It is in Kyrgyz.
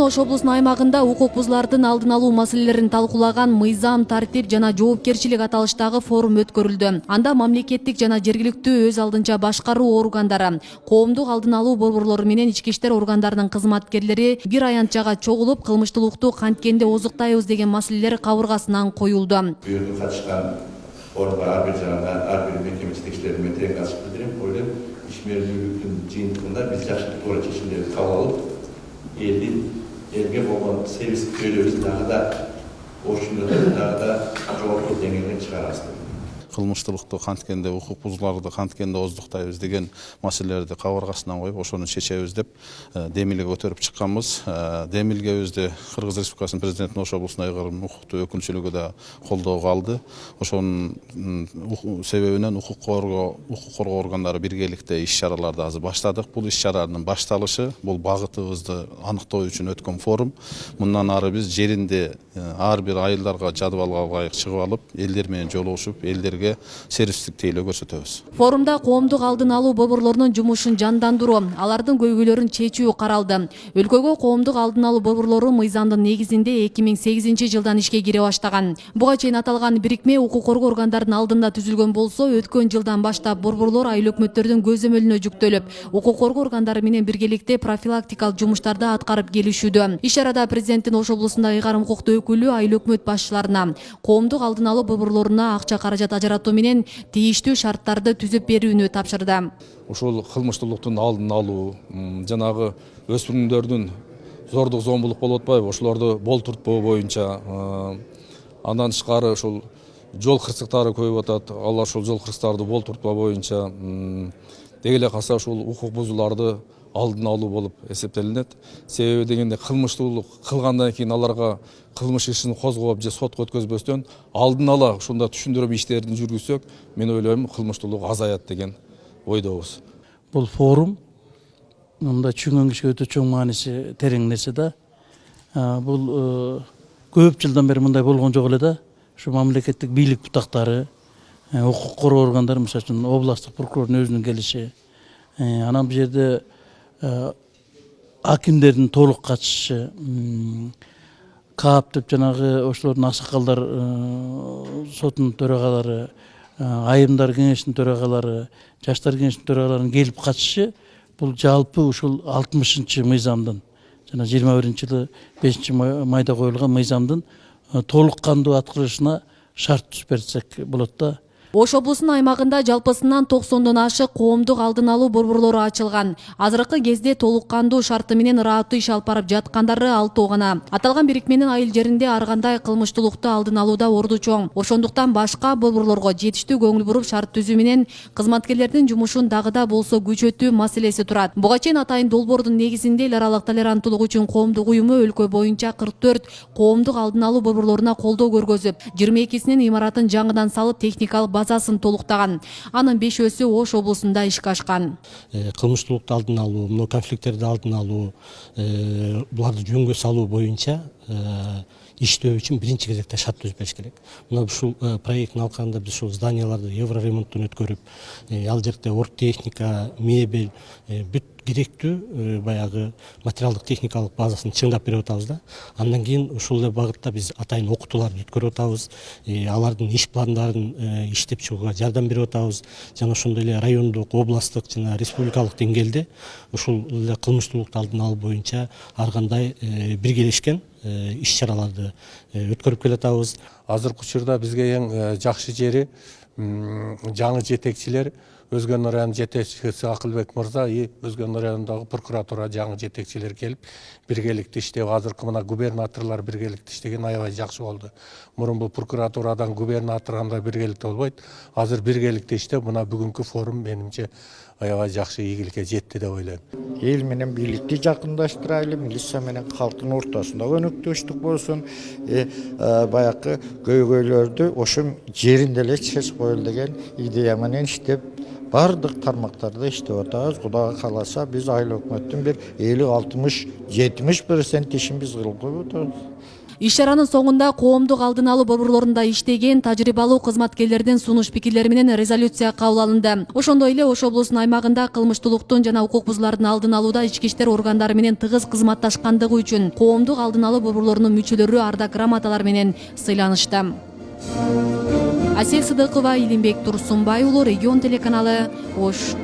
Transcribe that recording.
Ош облусунун аймагында укук бузуулардын алдын алуу маселелерин талкуулаган мыйзам, тартип жана жоопкерчилик аталыштагы форум өткөрүлдү. Анда мамлекеттик жана жергиликтүү өз алдынча башкаруу органдары, коомдук алдын алуу борборлору менен ички иштер органдарынын кызматкерлери бир аянтчага чогулуп, кылмыштуулукту канткенде ооздуктайбыз деген маселелер кабыргасынан коюлду. Бүйөрдү катышкан форумга ар бир жагынан, ар бир мекеме жетекчилерин мен терең катышып билдирем. Ойлойм, ишмердүүлүктүн жыйынтыгында биз жакшы туура чечимдерди кабыл алып, elge болгон сервис көйлөбүз дагы да ошондо дагы да жогорку деңгээлге чыгарабыз. Кылмыштуулукту канткенде, укук бузууларды канткенде ооздуктайбыз деген маселелерди кабыргасынан коюп, ошону чечебиз деп демилге көтөрүп чыкканбыз. Демилгебизди Кыргыз Республикасынын президентинин Ош облусуна айрым укуктуу өкүлчүлүгү да колдоого алды. Ошонун себебинен укук коргоо органдары биргеликте иш-чараларды азыр баштадык. Бул иш-чаранын башталышы, бул багытыбызды аныктоо үчүн өткөн форум. Мындан ары биз жеринде ар бир айылдарга жадыбалга ылайык чыгып алып, элдер менен жолугушуп, элдерге сервистик тейлөө көрсөтөбүз. Форумда коомдук алдын алуу борборлорунун жумушун жандандыруу, алардын көйгөйлөрүн чечүү каралды. Өлкөгө коомдук алдын алуу борборлору мыйзамдын негизинде 2008-жылдан ишке кире баштаган. Буга чейин аталган бирикме укук коргоо органдарынын алдында түзүлгөн болсо, өткөн жылдан баштап борборлор айыл өкмөттөрдүн көзөмөлүнө жүктөлүп, укук коргоо органдары менен биргеликте профилактикалык жумуштарды аткарып келишүүдө. Иш-чарада президенттин Ош облусунда ыйгарым укуктуу өкүлү айыл өкмөт башчыларына, коомдук алдын алуу борборлоруна акча каражат ажыратуу менен тийиштүү шарттарды түзүп берүүнү тапшырды. Ушул кылмыштуулуктун алдын алуу, жанагы өспүрүмдөрдүн зордук зомбулук болуп атпайбы, ошолорду болтуртпоо боюнча, андан тышкары ушул жол кырсыктары көбөйүп атат. Ал ошол жол кырсыктарды болтуртпоо боюнча деги эле калса ушул укук бузууларды алдын алуу болуп эсептелинет. Себеби дегенде кылмыштуулук кылгандан кийин аларга кылмыш ишин козгоп же сотко өткөзбөстөн алдын ала ушунда түшүндүрүү иштерин жүргүзсөк, мен ойлойм кылмыштуулук азаят деген ойдобуз. Бул форум мында түшүнгөн кишиге өтө чоң мааниси, терең нерсе да. Бул көп жылдан бери мындай болгон жок эле да. Ушу мамлекеттик бийлик бутактары, укук коргоо органдары, мисалы үчүн областтык прокурордун өзүнүн келиши, анан бул жерде акимдердин толук катышышы, КААП деп жанагы ошолордун аксакалдар сотунун төрагалары, айымдар кеңешинин төрагалары, жаштар кеңешинин төрагаларынын келип катышышы, бул жалпы ушул 60-мыйзамдын жана 21-жылы 5-майда коюлган мыйзамдын толук кандуу аткарылышына шарт түзүп берсек болот да. Ош облусунун аймагында жалпысынан 90дон ашык коомдук алдын алуу борборлору ачылган. Азыркы кезде толук кандуу шарты менен ырааттуу иш алып барып жаткандары 6 гана. Аталган бирикменин айыл жеринде ар кандай кылмыштуулукту алдын алууда орду чоң. Ошондуктан башка борборлорго жетиштүү көңүл буруп шарт түзүү менен кызматкерлердин жумушун дагы да болсо күчөтүү маселеси турат. Буга чейин Атайын долбоордун негизинде эл аралык толеранттуулук үчүн коомдук уюму өлкө боюнча 44 коомдук алдын алуу борборлоруна колдоо көргөзүп, 22синин имаратын жаңыдан салып техникалык базасын толуктаган. Анын 5-өсү Ош облусунда ишке ашкан. Кылмыштуулукту алдын алуу, мына конфликттерди алдын алуу, буларды жөнгө салуу боюнча иштөө үчүн биринчи кезекте шарт түзүп бериш керек. Мына ушул проекттин алкагында биз ушул зданияларды евроремонттун өткөрүп, ал жерде оргтехника, мебель, бүт керектүү баягы материалдык техникалык базасын чыңдап берип атабыз да. Андан кийин ушул эле багытта биз атайын окутууларды өткөрүп атабыз. Алардын иш пландарын иштеп чыгууга жардам берип атабыз. Жана ошондой эле райондук, областтык жана республикалык деңгээлде ушул эле кылмыштуулукту алдын алуу боюнча ар кандай биргелешкен иш-чараларды өткөрүп келатабыз. Азыркы учурда бизге эң жакшы жери жаңы жетекчилер, Өзгөн районунун жетекчиси Акылбек мырза, Өзгөн районундагы прокуратура жаңы жетекчилер келип биргеликте иштеп, азыркы мына губернаторлор биргеликте иштеген аябай жакшы болду. Мурун бул прокуратурадан губернатор андай биргеликте болбойт. Азыр биргеликте иштеп, мына бүгүнкү форум менимче аябай жакшы ийгиликке жетти деп ойлойм. Эл менен бийликти жакындаштырайлы, милиция менен калктын ортосунда өнөктөштүк болсун, баякы көйгөйлөрдү ошо жеринде эле чечип коелу деген идея менен иштеп, бардык тармактарда иштеп атабыз. Кудайга кааласа биз айыл өкмөттүн бир 50-60-70% ишин биз кылып коюп атабыз. Иш чаранын соңунда коомдук алдын алуу борборлорунда иштеген тажрыйбалуу кызматкерлердин сунуш пикирлери менен резолюция кабыл алынды. Ошондой эле Ош облусунун аймагында кылмыштуулуктун жана укук бузуулардын алдын алууда ички иштер органдары менен тыгыз кызматташкандыгы үчүн коомдук алдын алуу борборлорунун мүчөлөрү ардак грамоталар менен сыйланышты. Асел Сыдыкова, Илимбек Турсунбай уулу, Регион телеканалы, Ош.